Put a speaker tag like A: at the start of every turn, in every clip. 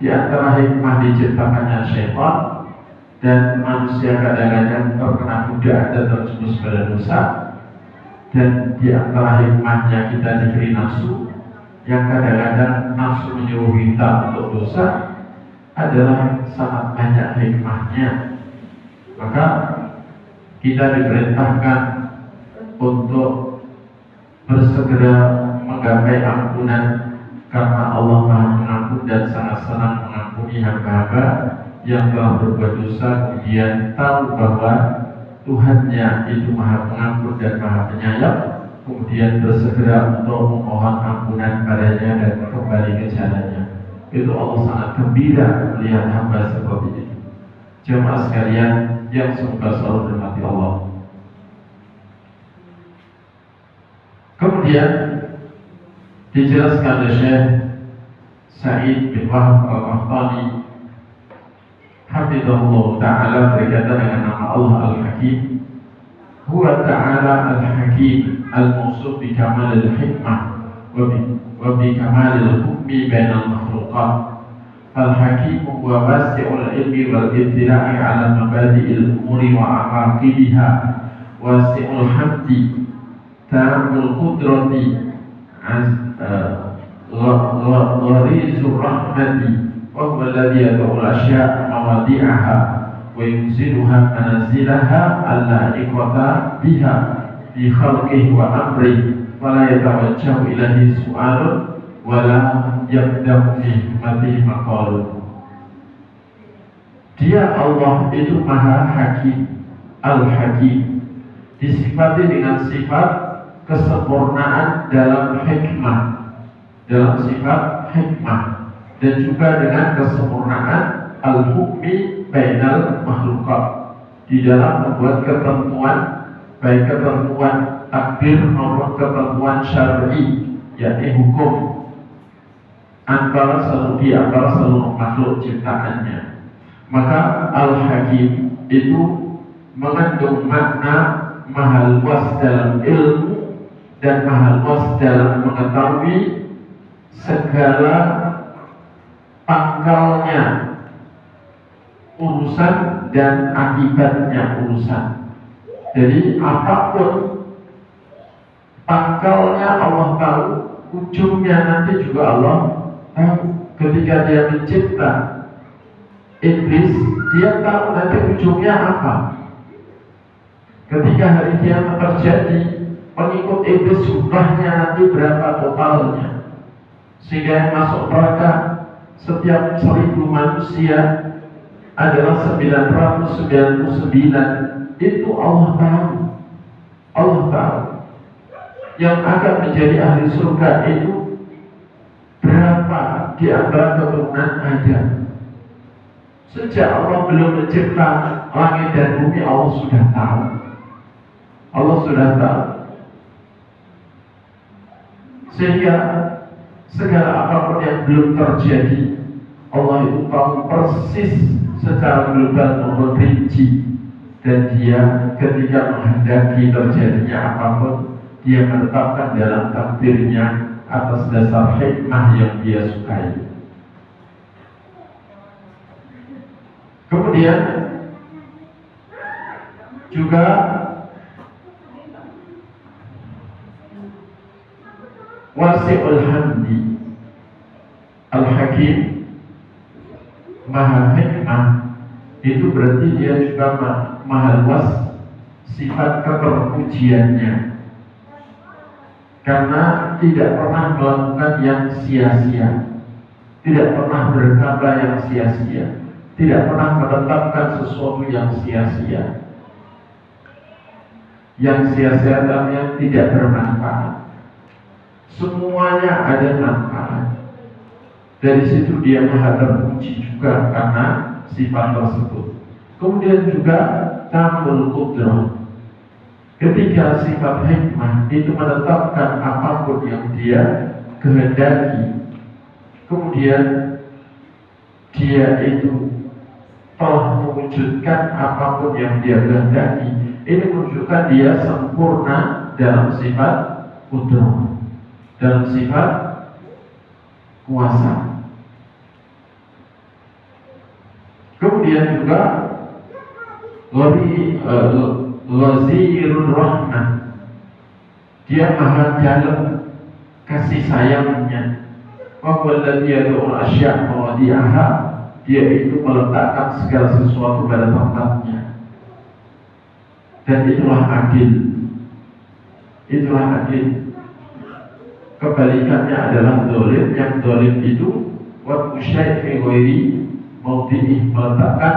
A: di antara hikmah diciptakannya syaitan dan manusia kadang-kadang terkena godaan dan terjerumus pada dosa, dan di antara hikmahnya kita diberi nafsu yang kadang-kadang nafsu menyuruh kita untuk dosa adalah sangat banyak hikmahnya. Maka kita diperintahkan untuk bersegera menggapai ampunan, karena Allah Maha Pengampun dan sangat senang mengampuni hamba-hamba yang telah berbuat dosa, kemudian tahu bahwa Tuhannya itu Maha Pengampun dan Maha Penyayang, kemudian bersegera untuk memohon ampunan padanya dan kembali ke jalannya. Itu Allah sangat gembira melihat hamba seperti itu. Jemaah sekalian yang semoga selalu dirahmati Allah. Kemudian dijelaskan oleh Syekh Sa'id bin Wahab Al-Qahtani hafizahullah ta'ala berkata dengan nama Allah Al-Hakim, huwa ta'ala Al-Hakim al-mawsuf bi kamal al-hikmah wa bi kamal al-hukmi bainal makhluqat. Al-Hakim huwa wasi'ul ilmi wal ibtila'i ala mabadi'il umuri wa aqaqibiha, wasi'ul hamdi tamul qudrati gharizur rahmati, wa huwa alladhi yad'u al-ashya'a mawadi'aha wa yunziluha manazilaha al-la'iqata biha bi khalqihi wa amrihi wa la yatawajjahu ilahi su'alun wa la yabda'u fi hikmatihi maqalun. Dia Allah itu Maha Hakim, Al-Hakim, disifati dengan sifat kesempurnaan dalam hikmah, dalam sifat hikmah, dan juga dengan kesempurnaan al-hukmi bainal makhluqat, di dalam membuat ketentuan, baik ketentuan takdir maupun ketentuan syar'i, yakni hukum antara seluruh makhluk ciptaannya. Maka Al-Hakim itu mengandung makna maha luas dalam ilmu dan maha luas dalam mengetahui segala pangkalnya urusan dan akibatnya urusan. Jadi apapun pangkalnya Allah tahu, ujungnya nanti juga Allah tahu. Ketika dia mencipta iblis, dia tahu nanti ujungnya apa. Ketika hari kiamat terjadi, pengikut iblis jumlahnya nanti berapa totalnya, sehingga yang masuk neraka setiap 1000 manusia adalah 999. Itu Allah tahu. Allah tahu. Yang akan menjadi ahli surga itu berapa di antara keturunan Adam. Sejak Allah belum mencipta langit dan bumi, Allah sudah tahu. Allah sudah tahu. Sehingga segala apapun yang belum terjadi, Allah itu tahu persis secara global maupun rinci. Dan dia ketika menghendaki terjadinya apapun, dia menetapkan dalam takdirnya atas dasar hikmah yang dia sukai. Kemudian juga wasi'ul hamdi, Al-Hakim Maha Hikmah, itu berarti dia juga maha luas sifat keterpujiannya, karena tidak pernah melakukan yang sia-sia, tidak pernah berkata yang sia-sia, tidak pernah menetapkan sesuatu yang sia-sia. Yang sia-sia artinya tidak bermanfaat. Semuanya ada manfaat. Dari situ dia maha terpuji juga karena sifat tersebut. Kemudian juga tamul qudrah. Ketika sifat hikmah itu menetapkan apapun yang dia kehendaki, kemudian dia itu telah mewujudkan apapun yang dia kehendaki, ini menunjukkan dia sempurna dalam sifat qudrah, dalam sifat kuasa. kemudian juga Ghazirur Rahmah, dia maha dalam kasih sayangnya. Wa alladzi yad'u asya' mawadi'aha, dia itu meletakkan segala sesuatu pada tempatnya. Dan itulah adil. Itulah adil. Kebalikannya adalah zalim. Yang zalim itu wa syai' fi ghairi mawdi'i, meletakkan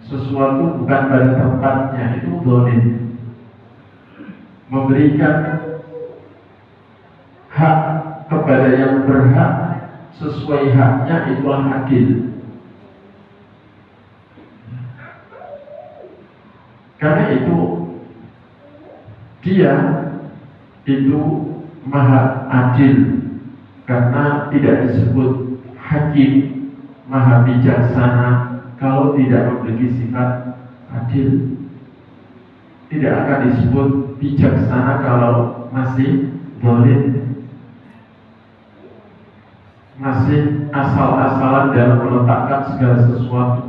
A: sesuatu bukan pada tempatnya, itu zalim. Memberikan hak kepada yang berhak sesuai haknya, itulah adil. Karena itu dia itu maha adil, karena tidak disebut hakim, maha bijaksana kalau tidak memiliki sifat adil. Tidak akan disebut bijaksana kalau masih zalim, masih asal-asalan dalam meletakkan segala sesuatu.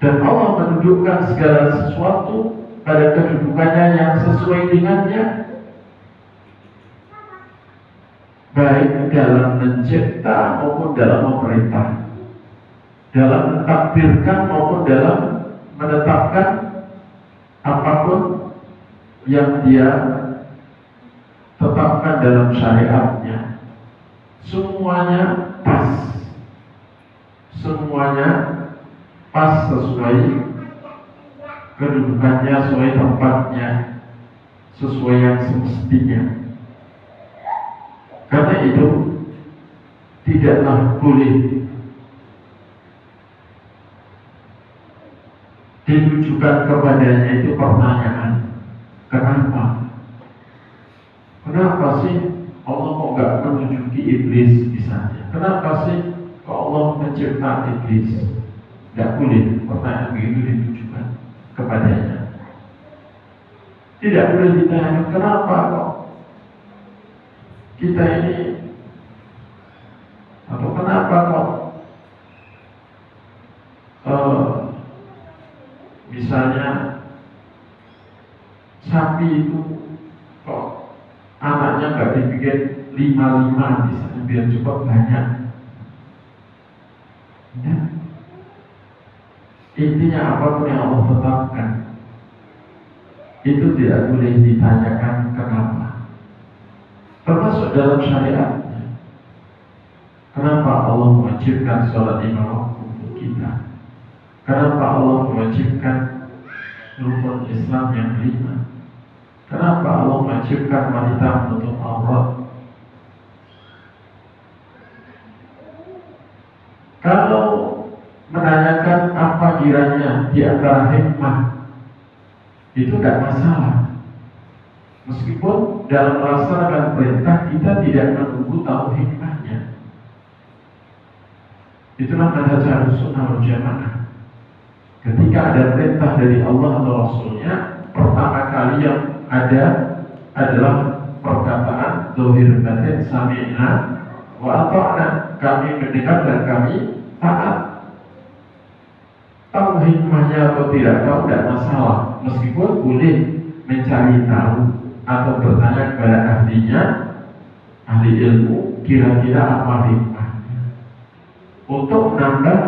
A: Dan Allah menunjukkan segala sesuatu pada kedudukannya yang sesuai dengannya, baik dalam mencipta maupun dalam memerintah, dalam mentakdirkan maupun dalam menetapkan apapun yang dia tetapkan dalam syariatnya. Semuanya pas, semuanya pas sesuai kedudukannya, sesuai tempatnya, sesuai yang semestinya. Karena itu tidaklah boleh ditujukan kepadanya itu pertanyaan, kenapa? Kenapa sih Allah kok nggak menunjuki iblis misalnya? Kenapa sih kok Allah mencipta iblis? Tidak boleh pertanyaan begitu ditujukan kepadanya. Tidak boleh ditanya kenapa kok kita ini, atau kenapa kok misalnya sapi itu kok anaknya nggak dibikin 5 misalnya biar cukup banyak. Ya. Intinya apapun yang Allah tetapkan itu tidak boleh ditanyakan kenapa. Termasuk dalam syariatnya. Kenapa Allah mewajibkan sholat 5 waktu untuk kita? Kenapa Allah mewajibkan rukun Islam yang 5? Kenapa Allah mewajibkan wanita menutup aurat? Kalau menanyakan apa kiranya di antara hikmah, itu tidak masalah. Meskipun dalam melaksanakan perintah kita tidak menunggu tahu hikmahnya. Itulah manhaj Ahlussunnah wal Jamaah. Ketika ada perintah dari Allah atau Rasulnya, pertama kali yang ada adalah perkataan zahir batin, sami'na wa ata'na, kami mendengar dan kami taat. Tahu hikmahnya atau tidak tahu tidak masalah, meskipun boleh mencari tahu atau bertanya kepada ahlinya, ahli ilmu, kira-kira apa hikmahnya, untuk menambah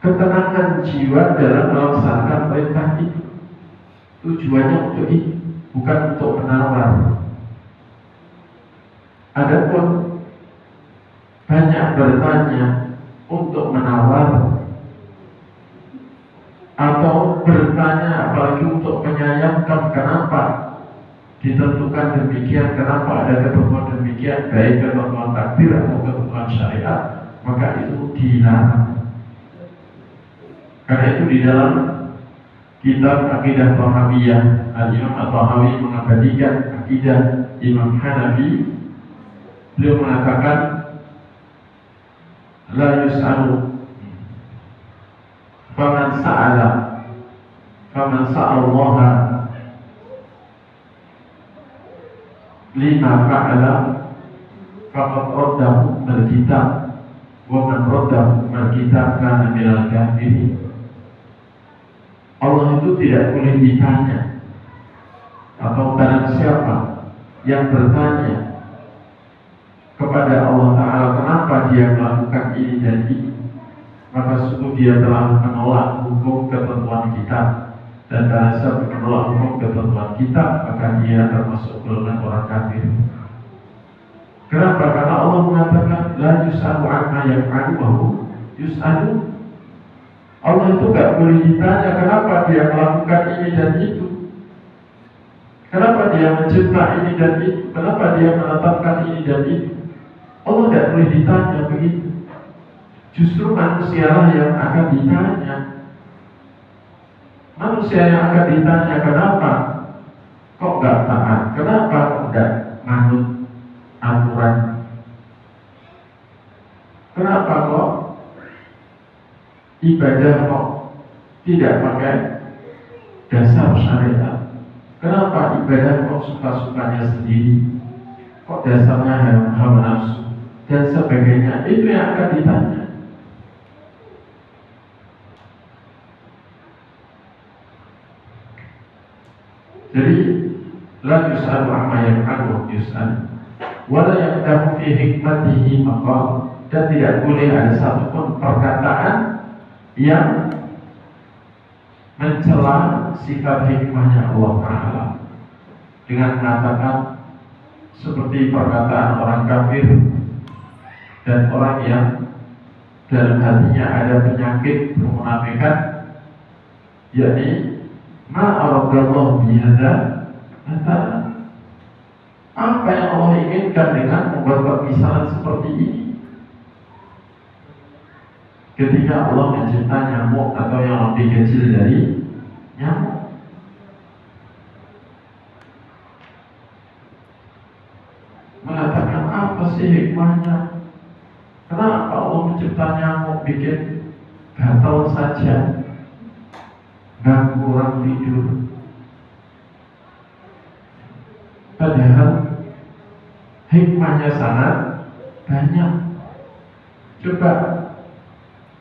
A: ketenangan jiwa dalam melaksanakan perintah itu. Tujuannya untuk itu, bukan untuk menawar. Adapun banyak bertanya untuk menawar atau bertanya apalagi untuk menyayangkan kenapa ditentukan demikian, kenapa ada ketentuan demikian, baik ketentuan takdir atau ketentuan syariat, maka itu dilarang. Karena itu di dalam kitab Aqidah Thahawiyah, Al-Imam At-Tahawi mengabadikan akidah Imam Hanafi. Beliau mengatakan la yus'alu faman sa'allaha lima fa'ala faqad raddahu al-kitab wa man raddahu al-kitab kana minal kafirin. Allah itu tidak boleh ditanya, atau barang siapa yang bertanya kepada Allah Ta'ala kenapa dia melakukan ini dan itu, maka sungguh dia telah menolak hukum ketentuan kitab, dan barang siapa menolak hukum ketentuan kitab maka dia termasuk golongan orang kafir. Kenapa? Karena Allah mengatakan la yus'alu amma yaf'alu wa hum yus'alu. Allah itu gak boleh ditanya kenapa dia melakukan ini dan itu, kenapa dia mencipta ini dan itu, kenapa dia menetapkan ini dan itu. Allah gak boleh ditanya begitu. Justru manusialah yang akan ditanya. Manusia yang akan ditanya kenapa kok gak taat, kenapa kok gak manut aturan, kenapa kok ibadah kok tidak pakai dasar syariat, kenapa ibadah kok suka-sukanya sendiri, kok dasarnya hawa nafsu dan sebagainya. Itu yang akan ditanya. Jadi la yus'alu amma yaf'alu yus'al wa la yaqdahu fi hikmatihi maqal, dan tidak boleh ada satupun perkataan yang mencela sifat hikmahnya Allah Ta'ala dengan mengatakan seperti perkataan orang kafir dan orang yang dalam hatinya ada penyakit kemunafikan, yakni ma'aradallahu bihadza mathalan, apa yang Allah inginkan dengan membuat permisalan seperti ini. Ketika Allah mencipta nyamuk atau yang lebih kecil dari nyamuk, mengatakan apa sih hikmahnya? Kenapa Allah mencipta nyamuk bikin gatal saja, ganggu orang tidur? Padahal hikmahnya sangat banyak. Coba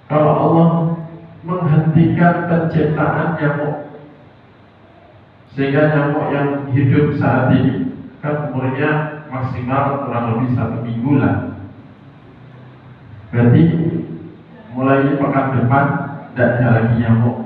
A: kalau Allah menghentikan penciptaan nyamuk, sehingga nyamuk yang hidup saat ini kan umurnya maksimal kurang lebih 1 minggu lah, berarti mulai pekan depan tidak ada lagi nyamuk.